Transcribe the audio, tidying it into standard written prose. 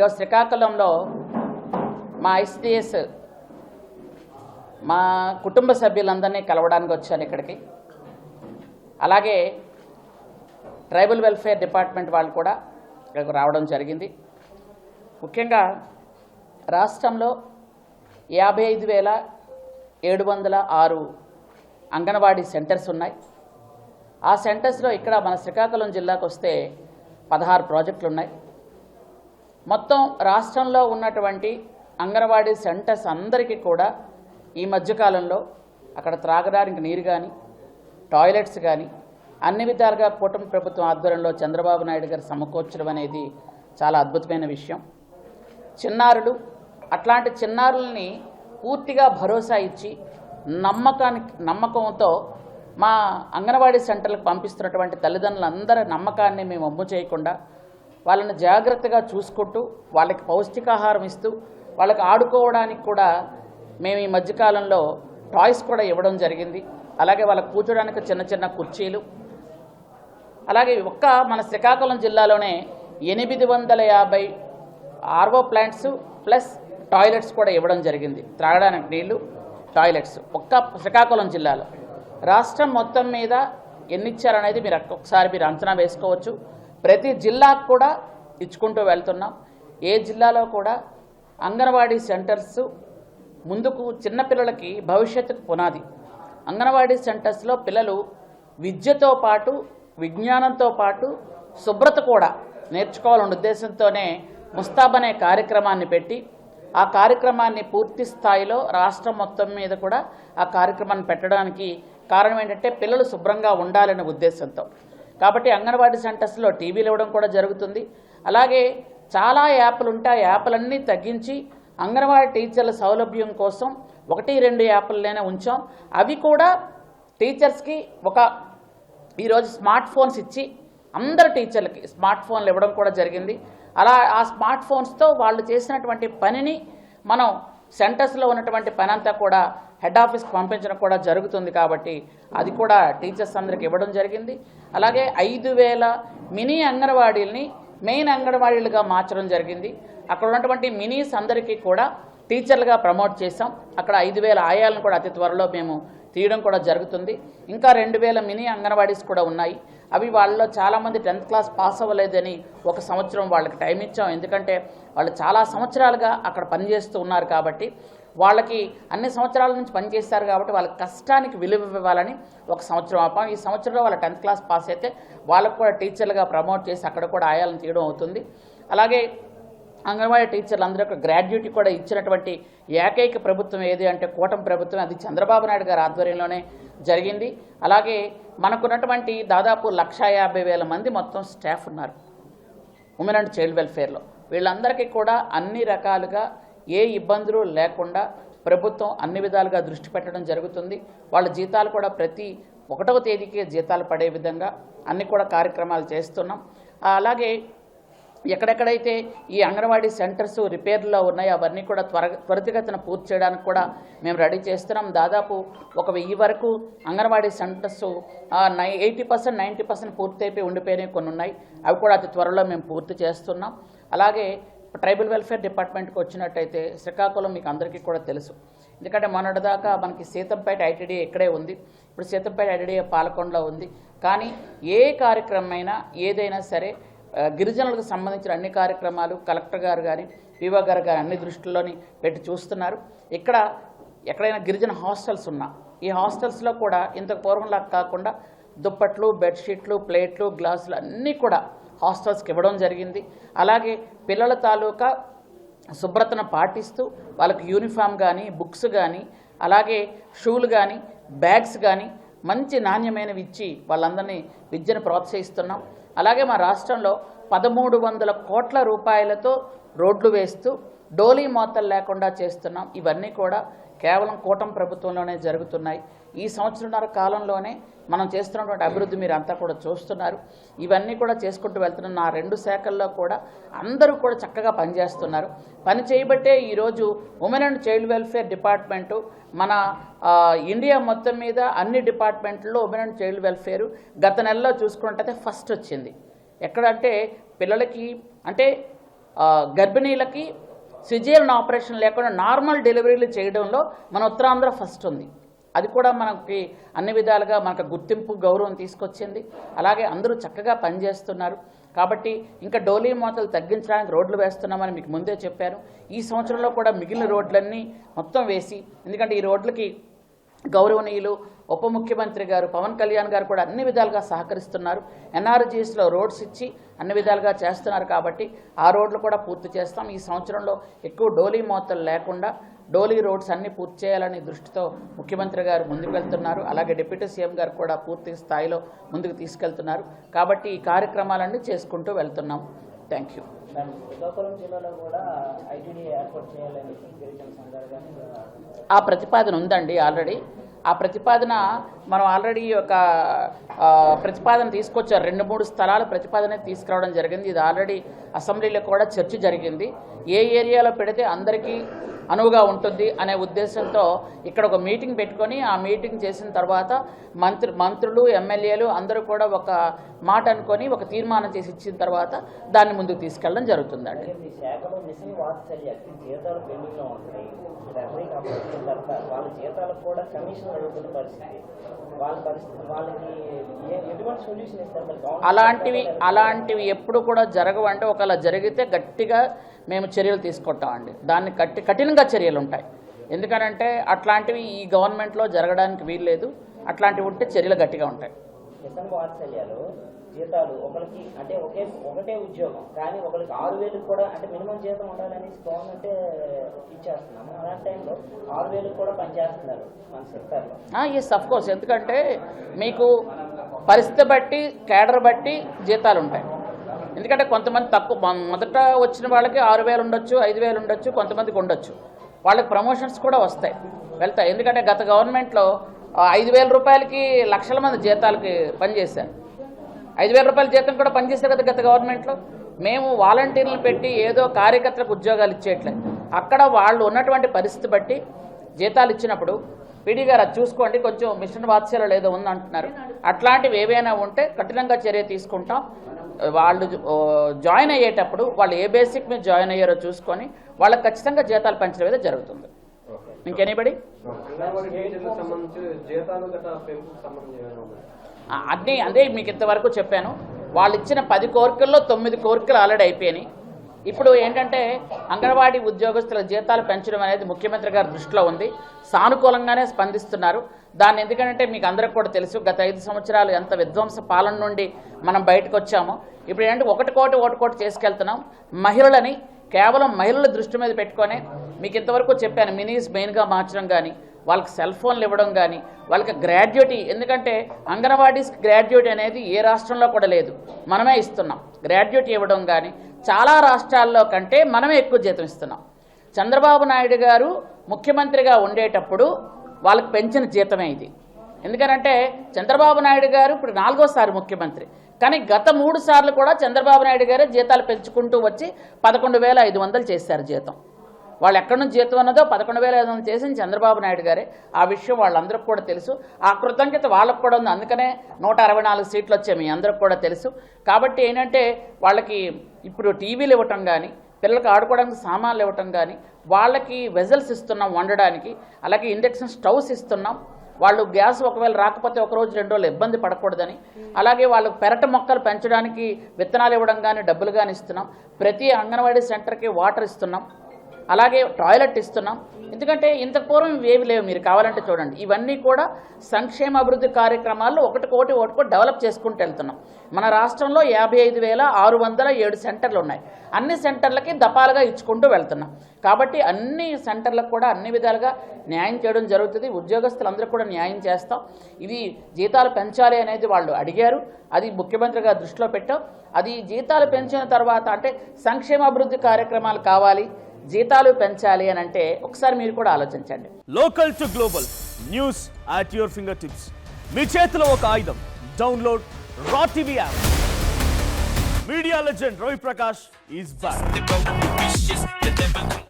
ఈరోజు శ్రీకాకుళంలో మా ఐసిడిఎస్ మా కుటుంబ సభ్యులందరినీ కలవడానికి వచ్చాను ఇక్కడికి. అలాగే ట్రైబల్ వెల్ఫేర్ డిపార్ట్మెంట్ వాళ్ళు కూడా ఇక్కడికి రావడం జరిగింది. ముఖ్యంగా రాష్ట్రంలో 55,706 అంగన్వాడీ సెంటర్స్ ఉన్నాయి. ఆ సెంటర్స్లో ఇక్కడ మన శ్రీకాకుళం జిల్లాకు వస్తే 16 ప్రాజెక్టులు ఉన్నాయి. మొత్తం రాష్ట్రంలో ఉన్నటువంటి అంగన్వాడీ సెంటర్స్ అందరికీ కూడా ఈ మధ్యకాలంలో అక్కడ త్రాగడానికి నీరు కానీ టాయిలెట్స్ కానీ అన్ని విధాలుగా కూటమి ప్రభుత్వం ఆధ్వర్యంలో చంద్రబాబు నాయుడు గారు సమకూర్చడం అనేది చాలా అద్భుతమైన విషయం. అట్లాంటి చిన్నారుల్ని పూర్తిగా భరోసా ఇచ్చి నమ్మకంతో మా అంగన్వాడీ సెంటర్లకు పంపిస్తున్నటువంటి తల్లిదండ్రులందరి నమ్మకాన్ని మేము అమ్ము చేయకుండా వాళ్ళని జాగ్రత్తగా చూసుకుంటూ వాళ్ళకి పౌష్టికాహారం ఇస్తూ వాళ్ళకి ఆడుకోవడానికి కూడా మేము ఈ మధ్యకాలంలో టాయ్స్ కూడా ఇవ్వడం జరిగింది. అలాగే వాళ్ళకు కూర్చోడానికి చిన్న చిన్న కుర్చీలు, అలాగే మన శ్రీకాకుళం జిల్లాలోనే 850 ఆర్ఓ ప్లాంట్స్ ప్లస్ టాయిలెట్స్ కూడా ఇవ్వడం జరిగింది. త్రాగడానికి నీళ్లు, టాయిలెట్స్ శ్రీకాకుళం జిల్లాలో. రాష్ట్రం మొత్తం మీద ఎన్ని ఇచ్చారనేది మీరు అంచనా వేసుకోవచ్చు. ప్రతి జిల్లాకు కూడా ఇచ్చుకుంటూ వెళ్తున్నాం. ఏ జిల్లాలో కూడా అంగన్వాడీ సెంటర్స్ ముందుకు చిన్నపిల్లలకి భవిష్యత్తుకు పునాది. అంగన్వాడీ సెంటర్స్లో పిల్లలు విద్యతో పాటు విజ్ఞానంతో పాటు శుభ్రత కూడా నేర్చుకోవాలనే ఉద్దేశంతోనే ముస్తాబ్ అనే కార్యక్రమాన్ని పెట్టి ఆ కార్యక్రమాన్ని పూర్తి స్థాయిలో రాష్ట్రం మొత్తం మీద కూడా ఆ కార్యక్రమాన్ని పెట్టడానికి కారణం ఏంటంటే పిల్లలు శుభ్రంగా ఉండాలనే ఉద్దేశంతో. కాబట్టి అంగన్వాడీ సెంటర్స్లో టీవీలు ఇవ్వడం కూడా జరుగుతుంది. అలాగే చాలా యాప్లు ఉంటాయి. ఆ యాప్లన్నీ తగ్గించి అంగన్వాడీ టీచర్ల సౌలభ్యం కోసం 1-2 యాప్లనే ఉంచాం. అవి కూడా టీచర్స్కి ఈరోజు స్మార్ట్ ఫోన్స్ ఇచ్చి అందరు టీచర్లకి స్మార్ట్ ఫోన్లు ఇవ్వడం కూడా జరిగింది. అలా ఆ స్మార్ట్ ఫోన్స్తో వాళ్ళు చేసినటువంటి పనిని మనం సెంటర్స్లో ఉన్నటువంటి పని అంతా కూడా హెడ్ ఆఫీస్కి పంపించడం కూడా జరుగుతుంది. కాబట్టి అది కూడా టీచర్స్ అందరికి ఇవ్వడం జరిగింది. అలాగే 5,000 మినీ అంగన్వాడీలని మెయిన్ అంగన్వాడీలుగా మార్చడం జరిగింది. అక్కడ ఉన్నటువంటి మినీస్ అందరికీ కూడా టీచర్లుగా ప్రమోట్ చేసాం. అక్కడ 5,000 ఆయాలను కూడా అతి త్వరలో మేము తీయడం కూడా జరుగుతుంది. ఇంకా 2,000 మినీ అంగన్వాడీస్ కూడా ఉన్నాయి. అవి వాళ్ళలో చాలామంది 10th క్లాస్ పాస్ అవ్వలేదని 1 సంవత్సరం వాళ్ళకి టైం ఇచ్చాం. ఎందుకంటే వాళ్ళు చాలా సంవత్సరాలుగా అక్కడ పనిచేస్తూ ఉన్నారు కాబట్టి, వాళ్ళకి అన్ని సంవత్సరాల నుంచి పనిచేస్తారు కాబట్టి వాళ్ళ కష్టానికి విలువ ఇవ్వాలని 1 సంవత్సరం ఆపాం. ఈ సంవత్సరంలో వాళ్ళ 10th క్లాస్ పాస్ అయితే వాళ్ళకు కూడా టీచర్లుగా ప్రమోట్ చేసి అక్కడ కూడా ఆయాలను తీయడం అవుతుంది. అలాగే అంగన్వాడీ టీచర్లు అందరూ గ్రాడ్యుయేట్ కూడా ఇచ్చినటువంటి ఏకైక ప్రభుత్వం ఏది అంటే కూటమి ప్రభుత్వం. అది చంద్రబాబు నాయుడు గారి ఆధ్వర్యంలోనే జరిగింది. అలాగే మనకున్నటువంటి దాదాపు 1,50,000 మంది మొత్తం స్టాఫ్ ఉన్నారు ఉమెన్ అండ్ చైల్డ్ వెల్ఫేర్లో. వీళ్ళందరికీ కూడా అన్ని రకాలుగా ఏ ఇబ్బందులు లేకుండా ప్రభుత్వం అన్ని విధాలుగా దృష్టి పెట్టడం జరుగుతుంది. వాళ్ళ జీతాలు కూడా ప్రతి 1వ తేదీకి జీతాలు పడే విధంగా అన్ని కూడా కార్యక్రమాలు చేస్తున్నాం. అలాగే ఎక్కడెక్కడైతే ఈ అంగన్వాడీ సెంటర్స్ రిపేర్లో ఉన్నాయో అవన్నీ కూడా త్వరితగతిన పూర్తి చేయడానికి కూడా మేము రెడీ చేస్తున్నాం. దాదాపు 1,000 వరకు అంగన్వాడీ సెంటర్స్ 80%, 90% పూర్తి అయిపోయి ఉండిపోయినవి కొన్ని ఉన్నాయి. అవి కూడా అతి త్వరలో మేము పూర్తి చేస్తున్నాం. అలాగే ట్రైబల్ వెల్ఫేర్ డిపార్ట్మెంట్కి వచ్చినట్టయితే శ్రీకాకుళం మీకు అందరికీ కూడా తెలుసు. ఎందుకంటే మొన్నటిదాకా మనకి సీతంపేట ఐటీడీ ఇక్కడే ఉంది. ఇప్పుడు సీతంపేట ఐటీడీ పాలకొండలో ఉంది. కానీ ఏ కార్యక్రమమైనా ఏదైనా సరే గిరిజనులకు సంబంధించిన అన్ని కార్యక్రమాలు కలెక్టర్ గారు కానీ పీఓ గారు కానీ అన్ని దృష్టిలోని పెట్టి చూస్తున్నారు. ఎక్కడైనా గిరిజన హాస్టల్స్ ఉన్నా ఈ హాస్టల్స్లో కూడా ఇంతకు పూర్వంలా కాకుండా దుప్పట్లు, బెడ్షీట్లు, ప్లేట్లు, గ్లాసులు అన్నీ కూడా హాస్టల్స్కి ఇవ్వడం జరిగింది. అలాగే పిల్లల తాలూకా శుభ్రతను పాటిస్తూ వాళ్ళకి యూనిఫామ్ కానీ బుక్స్ కానీ అలాగే షూలు కానీ బ్యాగ్స్ కానీ మంచి నాణ్యమైనవి ఇచ్చి వాళ్ళందరినీ విద్యను ప్రోత్సహిస్తున్నాం. అలాగే మా రాష్ట్రంలో 1,300 కోట్ల రూపాయలతో రోడ్లు వేస్తూ డోలీ మోతలు లేకుండా చేస్తున్నాం. ఇవన్నీ కూడా కేవలం కూటమి ప్రభుత్వంలోనే జరుగుతున్నాయి. ఈ సంవత్సరంన్నర కాలంలోనే మనం చేస్తున్నటువంటి అభివృద్ధి మీరు అంతా కూడా చూస్తున్నారు. ఇవన్నీ కూడా చేసుకుంటూ వెళ్తున్న నా 2 శాఖల్లో కూడా అందరూ కూడా చక్కగా పనిచేస్తున్నారు. పని చేయబట్టే ఈరోజు women and child welfare department మన ఇండియా మొత్తం మీద అన్ని డిపార్ట్మెంట్లో ఉమెన్ అండ్ చైల్డ్ వెల్ఫేర్ గత నెలలో చూసుకున్నట్టయితే ఫస్ట్ వచ్చింది. ఎక్కడంటే పిల్లలకి అంటే గర్భిణీలకి సిజేరియన్ ఆపరేషన్ లేకుండా నార్మల్ డెలివరీలు చేయడంలో మన ఉత్తరాంధ్ర ఫస్ట్ ఉంది. అది కూడా మనకి అన్ని విధాలుగా మనకు గుర్తింపు గౌరవం తీసుకొచ్చింది. అలాగే అందరూ చక్కగా పనిచేస్తున్నారు. కాబట్టి ఇంకా డోలీ మోతలు తగ్గించడానికి రోడ్లు వేస్తున్నామని మీకు ముందే చెప్పాను. ఈ సంవత్సరంలో కూడా మిగిలిన రోడ్లన్నీ మొత్తం వేసి, ఎందుకంటే ఈ రోడ్లకి గౌరవనీయులు ఉప ముఖ్యమంత్రి గారు పవన్ కళ్యాణ్ గారు కూడా అన్ని విధాలుగా సహకరిస్తున్నారు. ఎన్ఆర్జీఎస్లో రోడ్స్ ఇచ్చి అన్ని విధాలుగా చేస్తున్నారు. కాబట్టి ఆ రోడ్లు కూడా పూర్తి చేస్తాం. ఈ సంవత్సరంలో ఎక్కువ డోలీ మోతలు లేకుండా డోలీ రోడ్స్ అన్నీ పూర్తి చేయాలని దృష్టితో ముఖ్యమంత్రి గారు ముందుకు వెళ్తున్నారు. అలాగే డిప్యూటీ సీఎం గారు కూడా పూర్తి స్థాయిలో ముందుకు తీసుకెళ్తున్నారు. కాబట్టి ఈ కార్యక్రమాలన్నీ చేసుకుంటూ వెళ్తున్నాం. Thank you. ఆ ప్రతిపాదన ఉందండి ఆల్రెడీ. ఆ ప్రతిపాదన మనం ఆల్రెడీ ఒక ప్రతిపాదన తీసుకొచ్చారు. 2-3 స్థలాల ప్రతిపాదన తీసుకురావడం జరిగింది. ఇది ఆల్రెడీ అసెంబ్లీలో కూడా చర్చ జరిగింది. ఏ ఏరియాలో పెడితే అందరికీ అనువుగా ఉంటుంది అనే ఉద్దేశంతో ఇక్కడ ఒక మీటింగ్ పెట్టుకొని ఆ మీటింగ్ చేసిన తర్వాత మంత్రులు ఎమ్మెల్యేలు అందరూ కూడా ఒక మాట అనుకొని ఒక తీర్మానం చేసి ఇచ్చిన తర్వాత దాన్ని ముందుకు తీసుకెళ్ళడం జరుగుతుందండి. అలాంటివి ఎప్పుడు కూడా జరగవంటే ఒకవేళ జరిగితే గట్టిగా మేము చర్యలు తీసుకుంటామండి. దాన్ని కఠినంగా చర్యలు ఉంటాయి. ఎందుకనంటే అట్లాంటివి ఈ గవర్నమెంట్లో జరగడానికి వీల్లేదు. అట్లాంటివి ఉంటే చర్యలు గట్టిగా ఉంటాయి. జీతాలు ఒకరికి అంటే ఒకటే ఉద్యోగం కానీ ఒకరికి 6,000 కూడా అంటే మినిమం జీతం ఉండాలని గవర్నమెంట్ ఇచ్చేస్తున్నాము. అలాంటి టైంలో 6,000 కూడా పనిచేస్తున్నారు మన సెక్టర్లో. Yes, of course. ఎందుకంటే మీకు పరిస్థితి బట్టి కేడర్ బట్టి జీతాలు ఉంటాయి. ఎందుకంటే కొంతమంది తక్కువ మొదట వచ్చిన వాళ్ళకి 6,000 ఉండొచ్చు, 5,000 ఉండొచ్చు, కొంతమందికి ఉండొచ్చు. వాళ్ళకి ప్రమోషన్స్ కూడా వెళ్తాయి. ఎందుకంటే గత గవర్నమెంట్లో 5,000 రూపాయలకి లక్షల మంది జీతాలకి పనిచేశారు. 5,000 రూపాయల జీతం కూడా పనిచేశారు కదా గత గవర్నమెంట్లో. మేము వాలంటీర్లను పెట్టి ఏదో కార్యకర్తలకు ఉద్యోగాలు ఇచ్చేయట్లేదు. అక్కడ వాళ్ళు ఉన్నటువంటి పరిస్థితి బట్టి జీతాలు ఇచ్చినప్పుడు పీడీ గారు అది చూసుకోండి, కొంచెం మిషన్ వాత్సల్యం ఏదో ఉందంటున్నారు. అట్లాంటివి ఏవైనా ఉంటే కఠినంగా చర్య తీసుకుంటాం. వాళ్ళు జాయిన్ అయ్యేటప్పుడు వాళ్ళు ఏ బేసిక్ మీద జాయిన్ అయ్యారో చూసుకొని వాళ్ళకి ఖచ్చితంగా జీతాలు పెంచడం అయితే జరుగుతుంది. ఇంకెనీబడి అదే మీకు ఇంతవరకు చెప్పాను. వాళ్ళు ఇచ్చిన 10 కోరికల్లో 9 కోరికలు ఆల్రెడీ అయిపోయినాయి. ఇప్పుడు ఏంటంటే అంగన్వాడీ ఉద్యోగస్తుల జీతాలు పెంచడం అనేది ముఖ్యమంత్రి గారి దృష్టిలో ఉంది. సానుకూలంగానే స్పందిస్తున్నారు. దాన్ని ఎందుకంటే మీకు అందరికి కూడా తెలుసు, గత 5 సంవత్సరాలు ఎంత విధ్వంస పాలన నుండి మనం బయటకు వచ్చామో. ఇప్పుడు ఏంటంటే ఒకటి చేసుకెళ్తున్నాం. మహిళలని కేవలం మహిళల దృష్టి మీద పెట్టుకొని మీకు ఇంతవరకు చెప్పాను, మినీస్ మెయిన్గా మార్చడం కానీ, వాళ్ళకి సెల్ ఫోన్లు ఇవ్వడం కానీ, వాళ్ళకి గ్రాడ్యుయేటీ. ఎందుకంటే అంగన్వాడీస్కి గ్రాడ్యుయేటీ అనేది ఏ రాష్ట్రంలో కూడా లేదు, మనమే ఇస్తున్నాం. గ్రాడ్యుయేటీ ఇవ్వడం కానీ చాలా రాష్ట్రాల్లో కంటే మనమే ఎక్కువ జీతం ఇస్తున్నాం. చంద్రబాబు నాయుడు గారు ముఖ్యమంత్రిగా ఉండేటప్పుడు వాళ్ళకి పెంచిన జీతమే ఇది. ఎందుకనంటే చంద్రబాబు నాయుడు గారు ఇప్పుడు 4వ ముఖ్యమంత్రి, కానీ గత 3 సార్లు కూడా చంద్రబాబు నాయుడు గారే జీతాలు పెంచుకుంటూ వచ్చి 11,500 చేశారు జీతం. వాళ్ళు ఎక్కడి నుంచి జీతం అన్నదో 11,500 చేసింది చంద్రబాబు నాయుడు గారే. ఆ విషయం వాళ్ళందరికీ కూడా తెలుసు. ఆ కృతజ్ఞత వాళ్ళకు కూడా ఉంది. అందుకనే 164 సీట్లు వచ్చాయి, మీ అందరికి కూడా తెలుసు. కాబట్టి ఏంటంటే వాళ్ళకి ఇప్పుడు టీవీలు ఇవ్వటం కానీ, పిల్లలకు ఆడుకోవడానికి సామాన్లు ఇవ్వటం కానీ, వాళ్ళకి వెజల్స్ ఇస్తున్నాం వండడానికి, అలాగే ఇండక్షన్ స్టవ్స్ ఇస్తున్నాం. వాళ్ళు గ్యాస్ ఒకవేళ రాకపోతే 1 రోజు 2 రోజులు ఇబ్బంది పడకూడదని, అలాగే వాళ్ళకు పెరట మొక్కలు పెంచడానికి విత్తనాలు ఇవ్వడం కానీ డబ్బులు కానీ ఇస్తున్నాం. ప్రతి అంగన్వాడీ సెంటర్కి వాటర్ ఇస్తున్నాం, అలాగే టాయిలెట్ ఇస్తున్నాం. ఎందుకంటే ఇంత పూర్వం ఇవేవి లేవు, మీరు కావాలంటే చూడండి. ఇవన్నీ కూడా సంక్షేమ అభివృద్ధి కార్యక్రమాల్లో ఒకటి డెవలప్ చేసుకుంటూ వెళ్తున్నాం. మన రాష్ట్రంలో 55,607 సెంటర్లు ఉన్నాయి. అన్ని సెంటర్లకి దపాలుగా ఇచ్చుకుంటూ వెళ్తున్నాం. కాబట్టి అన్ని సెంటర్లకు కూడా అన్ని విధాలుగా న్యాయం చేయడం జరుగుతుంది. ఉద్యోగస్తులందరూ కూడా న్యాయం చేస్తాం. ఇది జీతాలు పెంచాలి అనేది వాళ్ళు అడిగారు, అది ముఖ్యమంత్రి గారు దృష్టిలో పెట్టాం. అది జీతాలు పెంచిన తర్వాత అంటే సంక్షేమ అభివృద్ధి కార్యక్రమాలు కావాలి, జీతాలు పెంచాలి అని అంటే ఒకసారి మీరు కూడా ఆలోచించండి. Local to global news at your fingertips. మీ చేతిలో ఒక ఆయుధం. Download R TV app. Media legend Ravi Prakash is back.